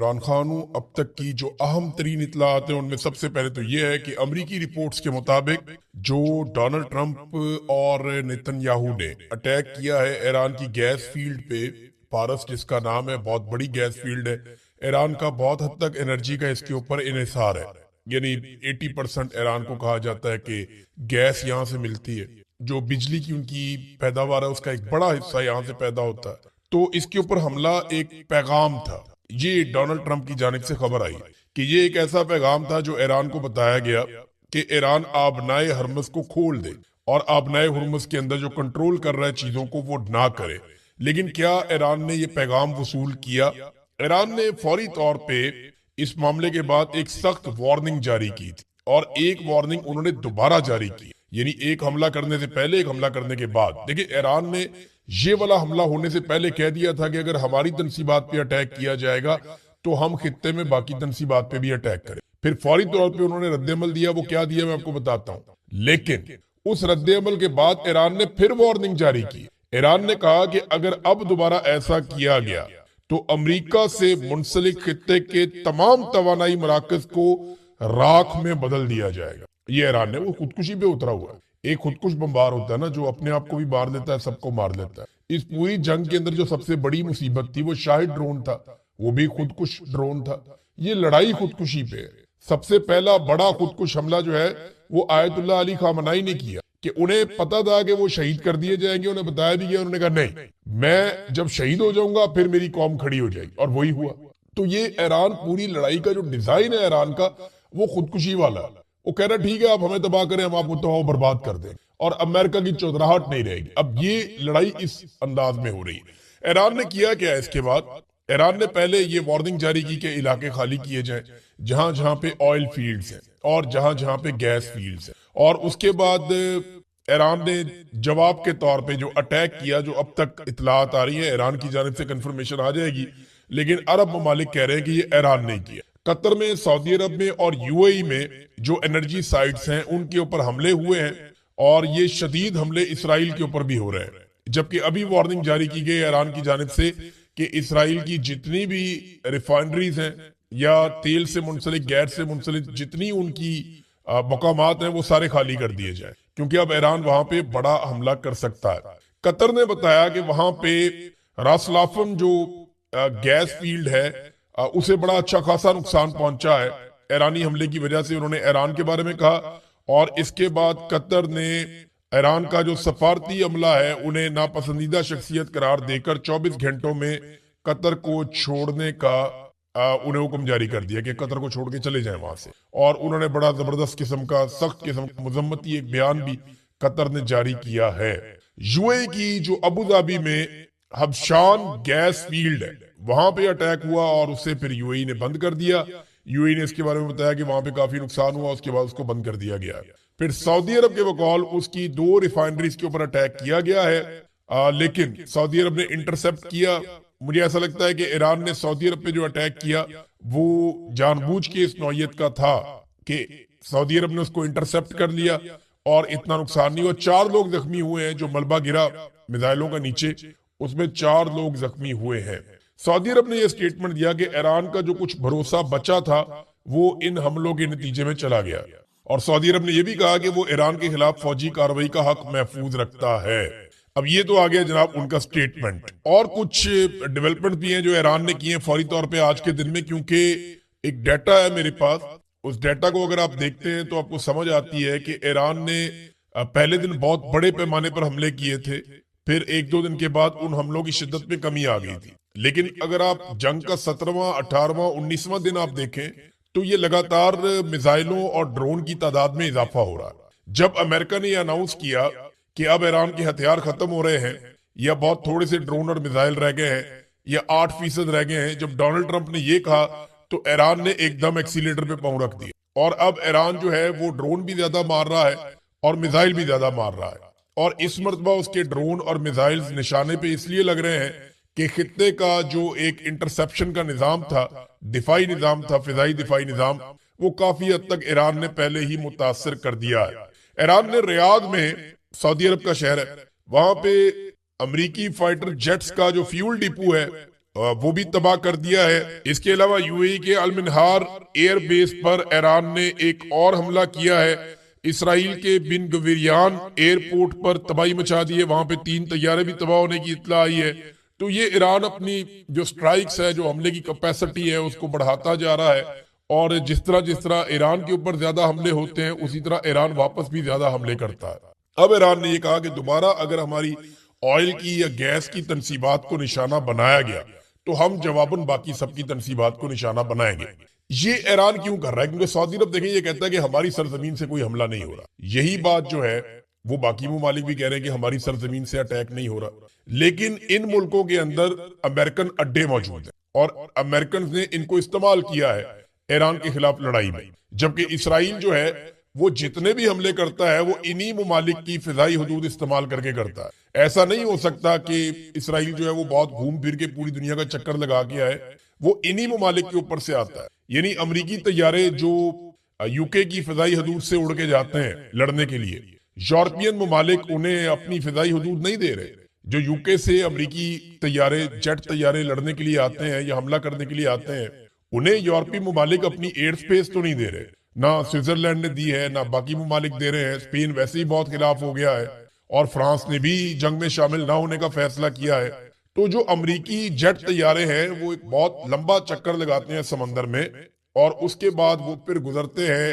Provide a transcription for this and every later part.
عمران خان اب تک کی جو اہم ترین اطلاعات ہیں ان میں سب سے پہلے تو یہ ہے کہ امریکی رپورٹس کے مطابق جو ڈونلڈ ٹرمپ اور نیتن یاہو نے اٹیک کیا ہے ایران کی گیس فیلڈ پہ، پارس جس کا نام ہے، بہت بڑی گیس فیلڈ ہے۔ ایران کا بہت حد تک انرجی کا اس کے اوپر انحصار ہے، یعنی 80% ایران کو کہا جاتا ہے کہ گیس یہاں سے ملتی ہے، جو بجلی کی ان کی پیداوار ہے اس کا ایک بڑا حصہ یہاں سے پیدا ہوتا ہے۔ تو اس کے اوپر حملہ ایک پیغام تھا، یہ ڈونلڈ ٹرمپ کی جانب سے خبر آئی کہ یہ ایک ایسا پیغام تھا جو ایران کو بتایا گیا کہ ایران آبنائے ہرمز کو کھول دے اور آبنائے ہرمز کے اندر جو کنٹرول کر رہا ہے چیزوں کو وہ نہ کرے۔ لیکن کیا ایران نے یہ پیغام وصول کیا؟ ایران نے فوری طور پہ اس معاملے کے بعد ایک سخت وارننگ جاری کی تھی، اور ایک وارننگ انہوں نے دوبارہ جاری کی، یعنی ایک حملہ کرنے سے پہلے، ایک حملہ کرنے کے بعد۔ دیکھیں، ایران نے یہ والا حملہ ہونے سے پہلے کہہ دیا تھا کہ اگر ہماری تنصیبات پہ اٹیک کیا جائے گا تو ہم خطے میں باقی تنصیبات پہ بھی اٹیک کریں۔ پھر فوری طور پہ انہوں نے رد عمل دیا، وہ کیا دیا میں آپ کو بتاتا ہوں۔ لیکن اس رد عمل کے بعد ایران نے پھر وارننگ جاری کی۔ ایران نے کہا کہ اگر اب دوبارہ ایسا کیا گیا تو امریکہ سے منسلک خطے کے تمام توانائی مراکز کو راکھ میں بدل دیا جائے گا۔ یہ ایران نے، وہ خودکشی پہ اترا ہوا ہے۔ ایک خودکش بمبار ہوتا ہے نا، جو اپنے آپ کو بھی مار لیتا ہے، سب کو مار لیتا ہے۔ اس پوری جنگ کے اندر جو سب سے بڑی مصیبت تھی وہ شاہد ڈرون تھا، وہ بھی خودکش ڈرون تھا۔ یہ لڑائی خودکشی پہ ہے۔ سب سے پہلا بڑا خودکش حملہ جو ہے وہ آیت اللہ علی خامنائی نے کیا، کہ انہیں پتا تھا کہ وہ شہید کر دیے جائیں گے، انہیں بتایا بھی گیا، انہوں نے کہا نہیں، میں جب شہید ہو جاؤں گا پھر میری قوم کھڑی ہو جائے گی، اور وہی ہوا۔ تو یہ ایران، پوری لڑائی کا جو ڈیزائن ہے ایران کا وہ خودکشی والا ہے۔ وہ کہہ رہا ٹھیک ہے آپ ہمیں تباہ کریں، ہم آپ کو تباہ و برباد کر دیں، اور امریکہ کی چودراہٹ نہیں رہے گی۔ اب یہ لڑائی اس انداز میں ہو رہی ہے۔ ایران نے کیا کیا اس کے بعد؟ ایران نے پہلے یہ وارننگ جاری کی کہ علاقے خالی کیے جائیں جہاں جہاں پہ آئل فیلڈز ہیں اور جہاں جہاں پہ گیس فیلڈز ہیں، اور اس کے بعد ایران نے جواب کے طور پہ جو اٹیک کیا، جو اب تک اطلاعات آ رہی ہیں، ایران کی جانب سے کنفرمیشن آ جائے گی، لیکن عرب ممالک کہہ رہے ہیں کہ یہ ایران نے کیا۔ قطر میں، سعودی عرب میں اور یو اے ای میں جو انرجی سائٹس ہیں ان کے اوپر حملے ہوئے ہیں، اور یہ شدید حملے اسرائیل کے اوپر بھی ہو رہے ہیں۔ جبکہ ابھی وارننگ جاری کی گئی ایران کی جانب سے کہ اسرائیل کی جتنی بھی ریفائنریز ہیں یا تیل سے منسلک، گیس سے منسلک جتنی ان کی مقامات ہیں وہ سارے خالی کر دیے جائیں، کیونکہ اب ایران وہاں پہ بڑا حملہ کر سکتا ہے۔ قطر نے بتایا کہ وہاں پہ راس لافم جو گیس فیلڈ ہے اسے بڑا اچھا خاصا نقصان پہنچا ہے ایرانی حملے کی وجہ سے، انہوں نے ایران کے بارے میں کہا۔ اور اس کے بعد قطر نے ایران کا جو سفارتی عملہ ہے انہیں ناپسندیدہ شخصیت قرار دے کر 24 گھنٹوں میں قطر کو چھوڑنے کا انہیں حکم جاری کر دیا کہ قطر کو چھوڑ کے چلے جائیں وہاں سے۔ اور انہوں نے بڑا زبردست قسم کا، سخت قسم کا مذمتی ایک بیان بھی قطر نے جاری کیا ہے۔ یو اے کی جو ابو ظہبی میں حبشان گیس فیلڈ ہے وہاں پہ اٹیک ہوا، اور اسے پھر یو اے ای نے بند کر دیا۔ یو اے ای نے اس کے بارے میں بتایا کہ وہاں پہ کافی نقصان ہوا، اس کے بعد اس کو بند کر دیا گیا۔ پھر سعودی عرب کے بقول اس کی 2 ریفائنریز کے اوپر اٹیک کیا گیا ہے، لیکن سعودی عرب نے انٹرسپٹ کیا۔ مجھے ایسا لگتا ہے کہ ایران نے سعودی عرب پہ جو اٹیک کیا وہ جان بوجھ کے اس نوعیت کا تھا کہ سعودی عرب نے اس کو انٹرسپٹ کر لیا اور اتنا نقصان نہیں ہوا۔ 4 لوگ زخمی ہوئے ہیں، جو ملبہ گرا میزائلوں کا نیچے، اس میں 4 لوگ زخمی ہوئے ہیں۔ سعودی عرب نے یہ سٹیٹمنٹ دیا کہ ایران کا جو کچھ بھروسہ بچا تھا وہ ان حملوں کے نتیجے میں چلا گیا، اور سعودی عرب نے یہ بھی کہا کہ وہ ایران کے خلاف فوجی کارروائی کا حق محفوظ رکھتا ہے۔ اب یہ تو آ گیا جناب ان کا سٹیٹمنٹ، اور کچھ ڈیولپمنٹ بھی ہیں جو ایران نے کیے ہیں فوری طور پہ آج کے دن میں، کیونکہ ایک ڈیٹا ہے میرے پاس۔ اس ڈیٹا کو اگر آپ دیکھتے ہیں تو آپ کو سمجھ آتی ہے کہ ایران نے پہلے دن بہت بڑے پیمانے پر حملے کیے تھے، پھر 1-2 دن کے بعد ان حملوں کی شدت میں کمی آ گئی تھی، لیکن اگر آپ جنگ کا 17واں، 18واں، 19واں دن آپ دیکھیں تو یہ لگاتار میزائلوں اور ڈرون کی تعداد میں اضافہ ہو رہا ہے۔ جب امریکہ نے یہ اناؤنس کیا کہ اب ایران کے ہتھیار ختم ہو رہے ہیں، یا بہت تھوڑے سے ڈرون اور میزائل رہ گئے ہیں، یا 8% رہ گئے ہیں، جب ڈونلڈ ٹرمپ نے یہ کہا تو ایران نے ایک دم ایکسیلیٹر پہ پاؤں رکھ دیا، اور اب ایران جو ہے وہ ڈرون بھی زیادہ مار رہا ہے اور میزائل بھی زیادہ مار رہا ہے۔ اور اس مرتبہ اس کے ڈرون اور میزائلز نشانے پہ اس لیے لگ رہے ہیں کہ خطے کا جو ایک انٹرسپشن کا نظام تھا، دفاعی نظام تھا، فضائی دفاعی نظام، وہ کافی حد تک ایران نے پہلے ہی متاثر کر دیا ہے۔ ایران نے ریاض میں، سعودی عرب کا شہر ہے، وہاں پہ امریکی فائٹر جیٹس کا جو فیول ڈپو ہے وہ بھی تباہ کر دیا ہے۔ اس کے علاوہ یو اے ای کے المنہار ایئر بیس پر ایران نے ایک اور حملہ کیا ہے۔ اسرائیل کے بن گویریان ایئرپورٹ پر تباہی مچا دی ہے، وہاں پہ 3 طیارے بھی تباہ ہونے کی اطلاع آئی ہے۔ تو یہ ایران اپنی جو سٹرائکس ہے، جو حملے کی کیپیسٹی ہے، اس کو بڑھاتا جا رہا ہے، اور جس طرح ایران کے اوپر زیادہ حملے ہوتے ہیں، اسی طرح ایران واپس بھی زیادہ حملے کرتا ہے۔ اب ایران نے یہ کہا کہ دوبارہ اگر ہماری آئل کی یا گیس کی تنصیبات کو نشانہ بنایا گیا تو ہم جواباً باقی سب کی تنصیبات کو نشانہ بنائیں گے۔ یہ ایران کیوں کر رہا ہے؟ کیونکہ سعودی عرب دیکھیں یہ کہتا ہے کہ ہماری سرزمین سے کوئی حملہ نہیں ہو رہا۔ یہی بات جو ہے وہ باقی ممالک بھی کہہ رہے ہیں کہ ہماری سرزمین سے اٹیک نہیں ہو رہا، لیکن ان ملکوں کے اندر امریکن اڈے موجود ہیں اور امریکنز نے ان کو استعمال کیا ہے ایران کے خلاف لڑائی میں، جبکہ اسرائیل جو ہے وہ جتنے بھی حملے کرتا ہے وہ انہی ممالک کی فضائی حدود استعمال کر کے کرتا ہے۔ ایسا نہیں ہو سکتا کہ اسرائیل جو ہے وہ بہت گھوم پھر کے پوری دنیا کا چکر لگا کے آئے، وہ انہی ممالک کے اوپر سے آتا ہے۔ یعنی امریکی طیارے جو یو کے کی فضائی حدود سے اڑ کے جاتے ہیں لڑنے کے لیے، یورپین ممالک انہیں اپنی فضائی حدود نہیں دے رہے۔ جو یو کے سے امریکی طیارے، جیٹ طیارے لڑنے کے لیے آتے ہیں یا حملہ کرنے کے لیے آتے ہیں، انہیں یورپی ممالک اپنی ایئر سپیس تو نہیں دے رہے، نہ سوئٹزرلینڈ نے دی ہے، نہ باقی ممالک دے رہے ہیں۔ اسپین ویسے ہی بہت خلاف ہو گیا ہے، اور فرانس نے بھی جنگ میں شامل نہ ہونے کا فیصلہ کیا ہے۔ تو جو امریکی جیٹ طیارے ہیں وہ ایک بہت لمبا چکر لگاتے ہیں سمندر میں، اور اس کے بعد وہ پھر گزرتے ہیں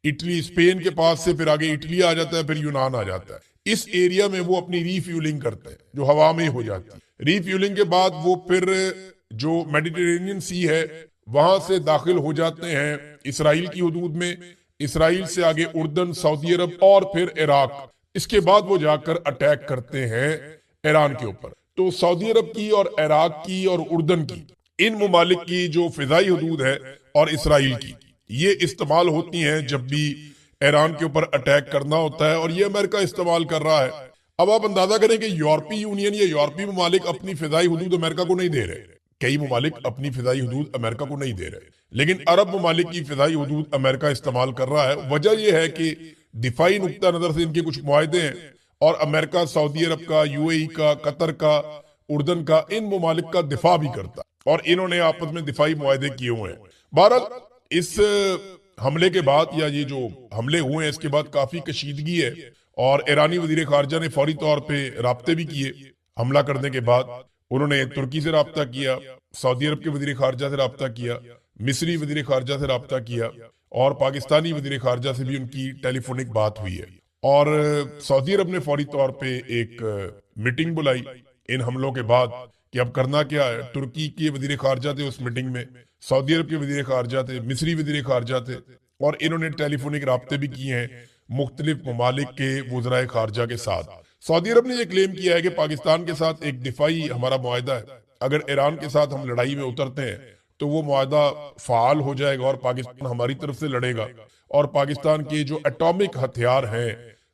اٹلی، اسپین کے پاس سے پھر آگے اٹلی آ جاتا ہے، پھر یونان آ جاتا ہے۔ اس ایریا میں وہ اپنی ری فیولنگ کرتے ہیں جو ہوا میں ہو جاتی ہے۔ ری فیولنگ کے بعد وہ پھر جو میڈیٹرینین سی ہے وہاں سے داخل ہو جاتے ہیں اسرائیل کی حدود میں، اسرائیل سے آگے اردن، سعودی عرب اور پھر عراق۔ اس کے بعد وہ جا کر اٹیک کرتے ہیں ایران کے اوپر۔ تو سعودی عرب کی اور عراق کی اور اردن کی، ان ممالک کی جو فضائی حدود ہے اور اسرائیل کی، یہ استعمال ہوتی ہیں جب بھی ایران کے اوپر اٹیک کرنا ہوتا ہے، اور یہ امریکہ استعمال کر رہا ہے۔ اب آپ اندازہ کریں کہ یورپی یونین یا یورپی ممالک اپنی فضائی حدود امریکہ کو نہیں دے رہے، کئی ممالک اپنی فضائی حدود امریکہ کو نہیں دے رہے، لیکن عرب ممالک کی فضائی حدود امریکہ استعمال کر رہا ہے۔ وجہ یہ ہے کہ دفاعی نقطہ نظر سے ان کے کچھ معاہدے ہیں، اور امریکہ سعودی عرب کا، یو اے ای کا، قطر کا، اردن کا، ان ممالک کا دفاع بھی کرتا ہے، اور انہوں نے آپس میں دفاعی معاہدے کیے ہوئے ہیں۔ بہرحال اس حملے کے بعد، یا یہ جو حملے ہوئے ہیں اس کے بعد کافی کشیدگی ہے، اور ایرانی وزیر خارجہ نے فوری طور پہ رابطے بھی کیے۔ حملہ کرنے کے بعد انہوں نے ترکی سے رابطہ کیا، سعودی عرب کے وزیر خارجہ سے رابطہ کیا، مصری وزیر خارجہ سے رابطہ کیا، اور پاکستانی وزیر خارجہ سے بھی ان کی ٹیلی فونک بات ہوئی ہے۔ اور سعودی عرب نے فوری طور پہ ایک میٹنگ بلائی ان حملوں کے بعد کہ اب کرنا کیا ہے۔ ترکی کے وزیر خارجہ تھے اس میٹنگ میں، سعودی عرب کے وزیر خارجہ تھے، مصری وزیر خارجہ تھے، اور انہوں نے ٹیلی فونک رابطے بھی کیے ہیں مختلف ممالک کے وزرائے خارجہ کے ساتھ۔ سعودی عرب نے یہ کلیم کیا ہے کہ پاکستان کے ساتھ ایک دفاعی ہمارا معاہدہ ہے، اگر ایران کے ساتھ ہم لڑائی میں اترتے ہیں تو وہ معاہدہ فعال ہو جائے گا، اور پاکستان ہماری طرف سے لڑے گا، اور پاکستان کے جو ایٹامک ہتھیار ہیں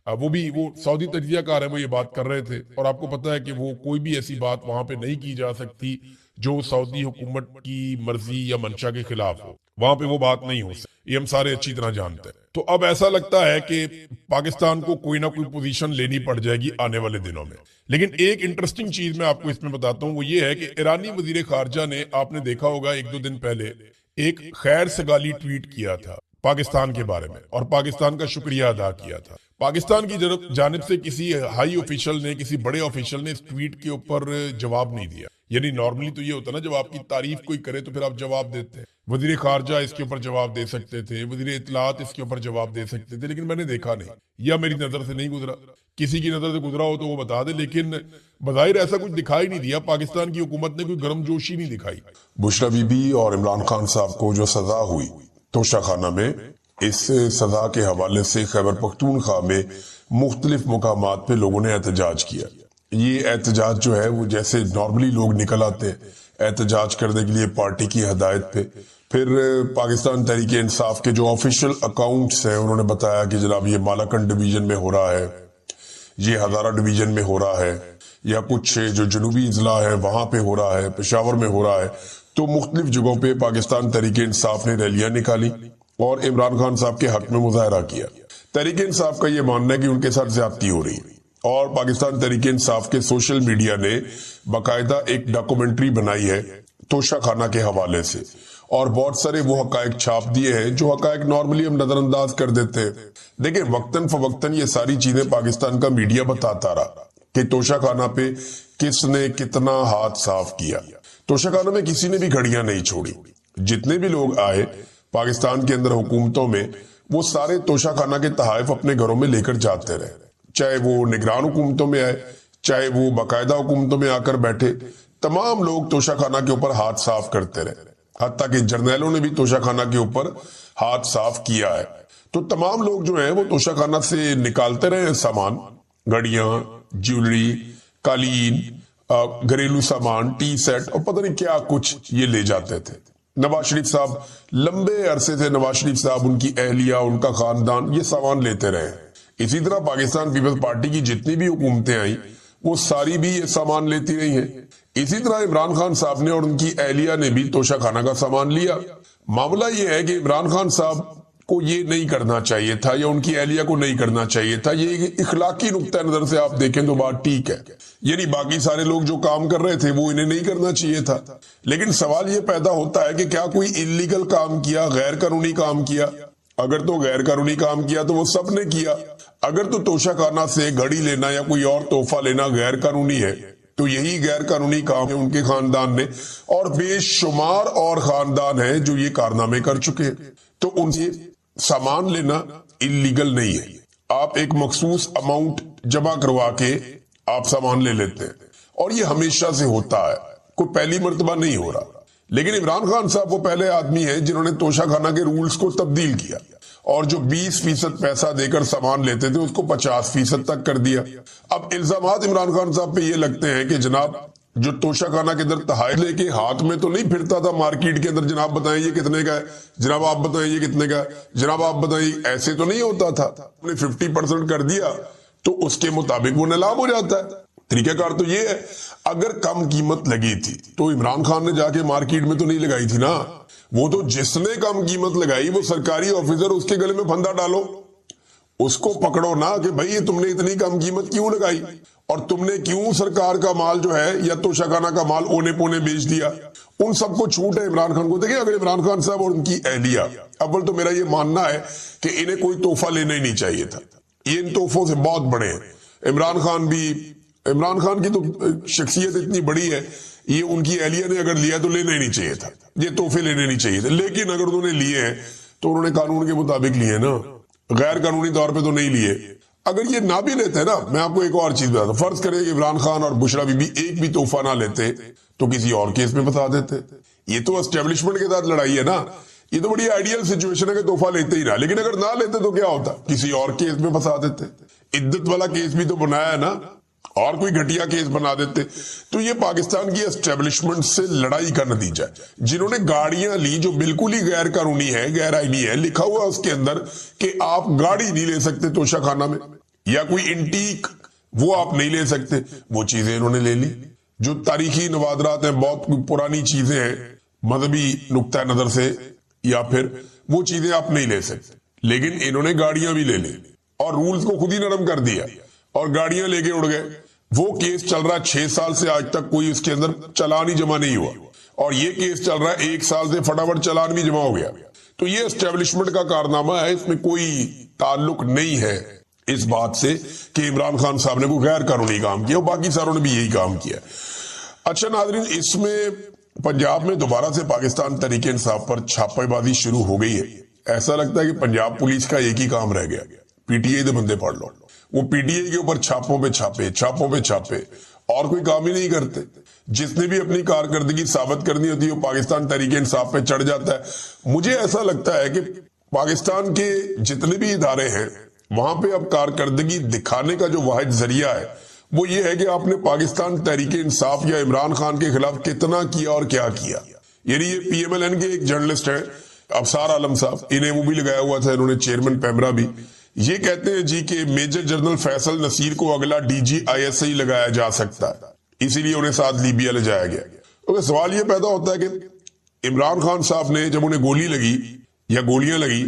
وہ سعودی تجزیہ کار ہیں، وہ یہ بات کر رہے تھے، اور آپ کو پتا ہے کہ وہ کوئی بھی ایسی بات وہاں پہ نہیں کی جا سکتی جو سعودی حکومت کی مرضی یا منشا کے خلاف ہو، وہاں پہ وہ بات نہیں ہو سکتی، یہ ہم سارے اچھی طرح جانتے ہیں۔ تو اب ایسا لگتا ہے کہ پاکستان کو کوئی نہ کوئی پوزیشن لینی پڑ جائے گی آنے والے دنوں میں۔ لیکن ایک انٹرسٹنگ چیز میں آپ کو اس میں بتاتا ہوں، وہ یہ ہے کہ ایرانی وزیر خارجہ نے، آپ نے دیکھا ہوگا 1-2 دن پہلے ایک خیر سگالی ٹویٹ کیا تھا پاکستان کے بارے میں، اور پاکستان کا شکریہ ادا کیا تھا۔ پاکستان کی جانب سے کسی ہائی آفیشل نے، کسی بڑے آفیشل نے اس ٹویٹ کے اوپر جواب نہیں دیا۔ یعنی نارملی تو یہ ہوتا نا، جب آپ کی تعریف کوئی کرے تو پھر آپ جواب دیتے ہیں۔ وزیر خارجہ اس کے اوپر جواب دے سکتے تھے، وزیر اطلاعات اس کے اوپر جواب دے سکتے تھے، لیکن میں نے دیکھا نہیں، یا میری نظر سے نہیں گزرا۔ کسی کی نظر سے گزرا ہو تو وہ بتا دے، لیکن بظاہر ایسا کچھ دکھائی نہیں دیا۔ پاکستان کی حکومت نے کوئی گرم جوشی نہیں دکھائی۔ بشرا بی بی اور عمران خان صاحب کو جو سزا ہوئی توشہ خانہ میں، اس سزا کے حوالے سے خیبر پختونخوا میں مختلف مقامات پہ لوگوں نے احتجاج کیا۔ یہ احتجاج جو ہے وہ جیسے نارملی لوگ نکل آتے احتجاج کرنے کے لیے پارٹی کی ہدایت پہ، پھر پاکستان تحریک انصاف کے جو آفیشل اکاؤنٹس ہیں انہوں نے بتایا کہ جناب یہ مالاکنڈ ڈویژن میں ہو رہا ہے، یہ ہزارہ ڈویژن میں ہو رہا ہے، یا کچھ جو جنوبی اضلاع ہے وہاں پہ ہو رہا ہے، پشاور میں ہو رہا ہے۔ تو مختلف جگہوں پہ پاکستان تحریک انصاف نے ریلیاں نکالی اور عمران خان صاحب کے حق میں مظاہرہ کیا۔ تحریک انصاف کا یہ ماننا ہے کہ ان کے ساتھ زیادتی ہو رہی ہے، اور پاکستان تحریک انصاف کے سوشل میڈیا نے باقاعدہ ایک ڈاکومنٹری بنائی ہے توشہ خانہ کے حوالے سے، اور بہت سارے وہ حقائق چھاپ دیے ہیں جو حقائق نارملی ہم نظر انداز کر دیتے ہیں۔ دیکھیں وقتاً فوقتاً یہ ساری چیزیں پاکستان کا میڈیا بتاتا رہا کہ توشہ خانہ پہ کس نے کتنا ہاتھ صاف کیا۔ توشہ خانہ میں کسی نے بھی گھڑیاں نہیں چھوڑی، جتنے بھی لوگ آئے پاکستان کے اندر حکومتوں میں، وہ سارے توشہ خانہ کے تحائف اپنے گھروں میں لے کر جاتے رہے، چاہے وہ نگران حکومتوں میں آئے، چاہے وہ باقاعدہ حکومتوں میں آ کر بیٹھے، تمام لوگ توشہ خانہ کے اوپر ہاتھ صاف کرتے رہے، حتیٰ کہ جرنیلوں نے بھی توشہ خانہ کے اوپر ہاتھ صاف کیا ہے۔ تو تمام لوگ جو ہیں وہ توشہ خانہ سے نکالتے رہے سامان، گھڑیاں، جیولری، قالین، گھریلو سامان، ٹی سیٹ اور پتہ نہیں کیا کچھ یہ لے جاتے تھے۔ نواز شریف صاحب لمبے عرصے سے، نواز شریف صاحب، ان کی اہلیہ، ان کا خاندان یہ سامان لیتے رہے۔ اسی طرح پاکستان پیپلز پارٹی کی جتنی بھی حکومتیں آئیں وہ ساری بھی یہ سامان لیتی رہی ہیں۔ اسی طرح عمران خان صاحب نے اور ان کی اہلیہ نے بھی توشہ خانہ کا سامان لیا۔ معاملہ یہ ہے کہ عمران خان صاحب کو یہ نہیں کرنا چاہیے تھا، یا ان کی اہلیہ کو نہیں کرنا چاہیے تھا۔ یہ اخلاقی نقطہ نظر سے آپ دیکھیں تو بات ٹھیک ہے، یعنی باقی سارے لوگ جو کام کر رہے تھے وہ انہیں نہیں کرنا چاہیے تھا، لیکن سوال یہ پیدا ہوتا ہے کہ کیا کوئی انلیگل کام کیا، غیر قانونی کام کیا؟ اگر تو غیر قانونی کام کیا تو وہ سب نے کیا۔ اگر تو توشہ خانہ سے گھڑی لینا یا کوئی اور تحفہ لینا غیر قانونی ہے تو یہی غیر قانونی کام ہے ان کے خاندان نے، اور بے شمار اور خاندان ہیں جو یہ کارنامے کر چکے ہیں۔ تو ان سے سامان لینا انلیگل نہیں ہے، آپ ایک مخصوص اماؤنٹ جمع کروا کے آپ سامان لے لیتے ہیں، اور یہ ہمیشہ سے ہوتا ہے، کوئی پہلی مرتبہ نہیں ہو رہا۔ لیکن عمران خان صاحب وہ پہلے آدمی ہیں جنہوں نے توشہ خانہ کے رولز کو تبدیل کیا، اور جو 20% پیسہ دے کر سامان لیتے تھے اس کو 50% تک کر دیا۔ اب الزامات عمران خان صاحب پہ یہ لگتے ہیں کہ جناب جو توشہ خانہ کے اندر تحائف لے کے ہاتھ میں تو نہیں پھرتا تھا مارکیٹ کے اندر، جناب بتائیں یہ کتنے کا ہے، جناب آپ بتائیں یہ کتنے کا ہے، جناب آپ بتائیں، ایسے تو نہیں ہوتا تھا۔ نے 50% کر دیا تو اس کے مطابق وہ نیلام ہو جاتا ہے۔ طریقہ کار تو یہ ہے، اگر کم قیمت لگی تھی تو عمران خان نے جا کے مارکیٹ میں تو نہیں لگائی تھی نا، وہ تو جس نے کم قیمت لگائی وہ سرکاری آفیسر، اس کے گلے میں پھندا ڈالو، اس کو پکڑو نا کہ بھائی تم نے اتنی کم قیمت کیوں لگائی، اور تم نے کیوں سرکار کا مال جو ہے یا توشہ خانہ کا مال اونے پونے بیچ دیا۔ ان سب کو چھوٹ ہے عمران خان کو۔ دیکھیں اگر عمران خان صاحب اور ان کی اہلیہ، اول تو میرا یہ ماننا ہے کہ انہیں کوئی تحفہ لینا ہی نہیں چاہیے تھا، یہ ان تحفوں سے بہت بڑے ہیں۔ عمران خان کی تو شخصیت اتنی بڑی ہے، یہ ان کی اہلیہ نے اگر لیا تو لینا ہی نہیں چاہیے تھا، یہ تحفے لینے نہیں چاہیے تھے، لیکن اگر انہوں نے لیے ہیں تو انہوں نے قانون کے مطابق لیے نا، غیر قانونی طور پہ تو نہیں لیے۔ اگر یہ نہ بھی لیتے نا، میں آپ کو ایک اور چیز بتا دوں، فرض کریں کہ عمران خان اور بشرا بی بی ایک بھی تحفہ نہ لیتے تو کسی اور کیس میں پھنسا دیتے۔ یہ تو اسٹیبلشمنٹ کے ساتھ لڑائی ہے نا، یہ تو بڑی آئیڈیل سچویشن ہے کہ تحفہ لیتے ہی نہ، لیکن اگر نہ لیتے تو کیا ہوتا، کسی اور کیس میں پھنسا دیتے۔ عدت والا کیس بھی تو بنایا ہے نا، اور کوئی گھٹیا کیس بنا دیتے۔ تو یہ پاکستان کی اسٹیبلشمنٹ سے لڑائی کا نتیجہ ہے، جنہوں نے گاڑیاں لی جو بالکل ہی غیر قانونی ہے، غیر آئینی ہے، لکھا ہوا اس کے اندر کہ آپ گاڑی نہیں لے سکتے توشہ خانہ میں، یا کوئی انٹیک وہ آپ نہیں لے سکتے، وہ چیزیں انہوں نے لے لی۔ جو تاریخی نوادرات ہیں، بہت پرانی چیزیں ہیں مذہبی نقطہ نظر سے، یا پھر وہ چیزیں آپ نہیں لے سکتے، لیکن انہوں نے گاڑیاں بھی لے لی اور رولز کو خود ہی نرم کر دیا اور گاڑیاں لے کے اڑ گئے۔ وہ کیس چل رہا ہے 6 سال سے، آج تک کوئی اس کے اندر چلان ہی جمع نہیں ہوا، اور یہ کیس چل رہا ہے 1 سال سے، فٹافٹ چلان بھی جمع ہو گیا۔ تو یہ اسٹیبلشمنٹ کا کارنامہ ہے، اس میں کوئی تعلق نہیں ہے اس بات سے کہ عمران خان صاحب نے کوئی غیر قانونی کام کیا، باقی ساروں نے بھی یہی کام کیا۔ اچھا ناظرین، اس میں پنجاب میں دوبارہ سے پاکستان تحریک انصاف پر چھاپے بازی شروع ہو گئی ہے۔ ایسا لگتا ہے کہ پنجاب پولیس کا ایک ہی کام رہ گیا، پی ٹی آئی دے بندے پڑھ لو، وہ پی ٹی آئی کے اوپر چھاپوں پہ چھاپے اور کوئی کام ہی نہیں کرتے۔ جس نے بھی اپنی کارکردگی ثابت کرنی ہوتی ہے وہ پاکستان تحریک انصاف پہ چڑھ جاتا ہے۔ مجھے ایسا لگتا ہے کہ پاکستان کے جتنے بھی ادارے ہیں وہاں پہ اب کارکردگی دکھانے کا جو واحد ذریعہ ہے وہ یہ ہے کہ آپ نے پاکستان تحریک انصاف یا عمران خان کے خلاف کتنا کیا اور کیا کیا۔ یعنی یہ پی ایم ایل این کے ایک جرنلسٹ ہیں افسار عالم صاحب، انہیں وہ بھی لگایا ہوا تھا، انہوں نے چیئرمین پیمرا بھی، یہ کہتے ہیں جی کہ میجر جنرل فیصل نصیر کو اگلا D G I S I لگایا جا سکتا ہے، اسی لیے انہیں ساتھ لیبیا لے جایا گیا۔ تو سوال یہ پیدا ہوتا ہے کہ عمران خان صاحب نے جب انہیں گولی لگی یا گولیاں لگی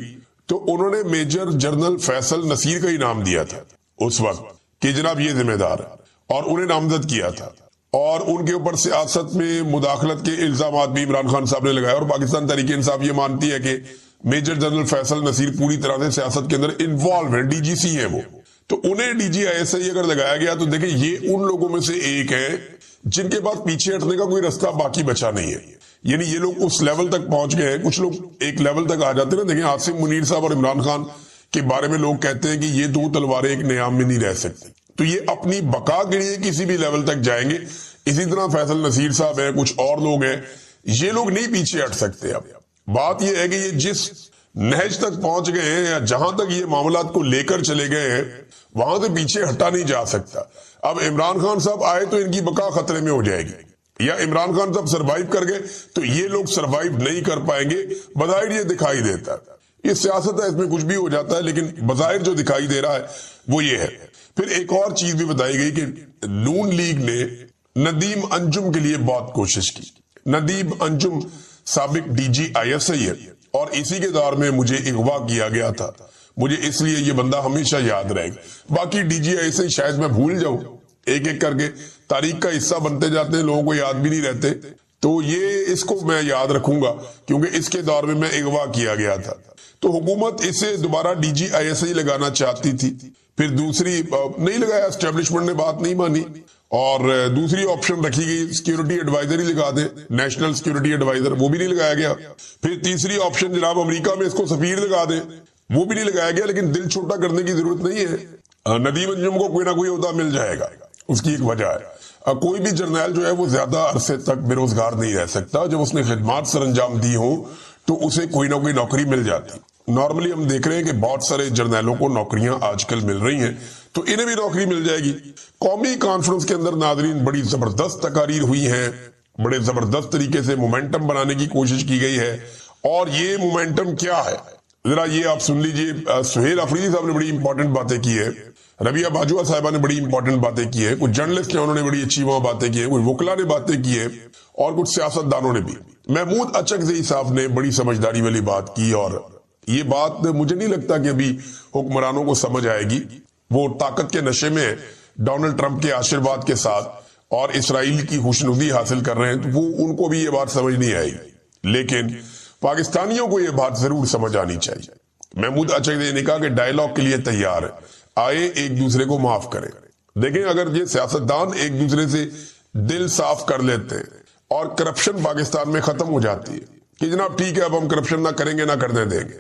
تو انہوں نے میجر جنرل فیصل نصیر کا ہی نام دیا تھا اس وقت کہ جناب یہ ذمہ دار ہے، اور انہیں نامزد کیا تھا، اور ان کے اوپر سیاست میں مداخلت کے الزامات بھی عمران خان صاحب نے لگائے، اور پاکستان تحریک انصاف یہ مانتی ہے کہ میجر جنرل فیصل نصیر پوری طرح سے سیاست کے اندر انوالو ہے، ڈی جی سی ہے وہ، تو انہیں D G I S I اگر لگایا گیا تو دیکھیں یہ ان لوگوں میں سے ایک ہے جن کے پاس پیچھے ہٹنے کا کوئی راستہ باقی بچا نہیں ہے، یعنی یہ لوگ اس لیول تک پہنچ گئے ہیں، کچھ لوگ ایک لیول تک آ جاتے ہیں نا، دیکھیں عاصم منیر صاحب اور عمران خان کے بارے میں لوگ کہتے ہیں کہ یہ دو تلواریں ایک نیام میں نہیں رہ سکتی، تو یہ اپنی بقا کے لیے کسی بھی لیول تک جائیں گے۔ اسی طرح فیصل نصیر صاحب ہیں، کچھ اور لوگ ہیں، یہ لوگ نہیں پیچھے ہٹ سکتے۔ اب بات یہ ہے کہ یہ جس نہج تک پہنچ گئے ہیں یا جہاں تک یہ معاملات کو لے کر چلے گئے ہیں وہاں سے پیچھے ہٹا نہیں جا سکتا۔ اب عمران خان صاحب آئے تو ان کی بقا خطرے میں ہو جائے گی، یا عمران خان صاحب سروائیو کر گئے تو یہ لوگ سروائیو نہیں کر پائیں گے، بظاہر یہ دکھائی دیتا ہے۔ یہ سیاست ہے، اس میں کچھ بھی ہو جاتا ہے، لیکن بظاہر جو دکھائی دے رہا ہے وہ یہ ہے۔ پھر ایک اور چیز بھی بتائی گئی کہ نون لیگ نے ندیم انجم کے لیے بہت کوشش کی۔ ندیم انجم سابق D G I S I ہے، اور اسی کے دور میں مجھے اغوا کیا گیا تھا، مجھے اس لیے یہ بندہ ہمیشہ یاد رہے گا۔ باقی D G I S I شاید میں بھول جاؤں، ایک ایک کر کے تاریخ کا حصہ بنتے جاتے ہیں، لوگوں کو یاد بھی نہیں رہتے، تو یہ اس کو میں یاد رکھوں گا کیونکہ اس کے دور میں میں اغوا کیا گیا تھا۔ تو حکومت اسے دوبارہ D G I S I لگانا چاہتی تھی، پھر دوسری نہیں لگایا، اسٹیبلشمنٹ نے بات نہیں مانی، اور دوسری آپشن رکھی گئی سیکیورٹی ایڈوائزر ہی لگا دیں، نیشنل سیکیورٹی ایڈوائزر، وہ بھی نہیں لگایا گیا۔ پھر تیسری آپشن جناب امریکہ میں اس کو سفیر لگا دیں، وہ بھی نہیں لگایا گیا، لیکن دل چھوٹا کرنے کی ضرورت نہیں ہے، ندیم انجم کو کوئی نہ کوئی عہدہ مل جائے گا، اس کی ایک وجہ ہے۔ کوئی بھی جرنیل جو ہے وہ زیادہ عرصے تک بے روزگار نہیں رہ سکتا، جب اس نے خدمات سر انجام دی ہوں تو اسے کوئی نہ کوئی نوکری مل جاتی۔ نارملی ہم دیکھ رہے ہیں کہ بہت سارے جرنیلوں کو نوکریاں آج کل مل رہی ہیں، تو انہیں بھی نوکری مل جائے گی۔ قومی کانفرنس کے اندر ناظرین بڑی زبردست تقاریر ہوئی ہیں، بڑے زبردست طریقے سے مومنٹم بنانے کی کوشش کی گئی ہے، اور یہ مومنٹم کیا ہے ذرا یہ آپ سن لیجئے۔ سہیل افریدی صاحب نے بڑی امپورٹنٹ باتیں کی ہے، ربیہ باجوہ صاحبہ نے بڑی امپورٹنٹ باتیں کی ہے، کچھ جرنلسٹ ہیں انہوں نے بڑی اچھی وہاں باتیں کی ہیں، کچھ وکلا نے باتیں کی ہے، اور کچھ سیاست دانوں نے بھی۔ محمود اچکزئی صاحب نے بڑی سمجھداری والی بات کی، اور یہ بات مجھے نہیں لگتا کہ ابھی حکمرانوں کو سمجھ آئے گی، وہ طاقت کے نشے میں ڈونلڈ ٹرمپ کے آشرواد کے ساتھ اور اسرائیل کی خوشنودی حاصل کر رہے ہیں، تو وہ ان کو بھی یہ بات سمجھ نہیں آئے گی، لیکن پاکستانیوں کو یہ بات ضرور سمجھ آنی چاہیے۔ محمود اچکزئی نے کہا کہ ڈائیلاگ کے لیے تیار ہے، آئے ایک دوسرے کو معاف کریں۔ دیکھیں اگر یہ سیاستدان ایک دوسرے سے دل صاف کر لیتے ہیں اور کرپشن پاکستان میں ختم ہو جاتی ہے کہ جناب ٹھیک ہے اب ہم کرپشن نہ کریں گے نہ کرنے دیں گے،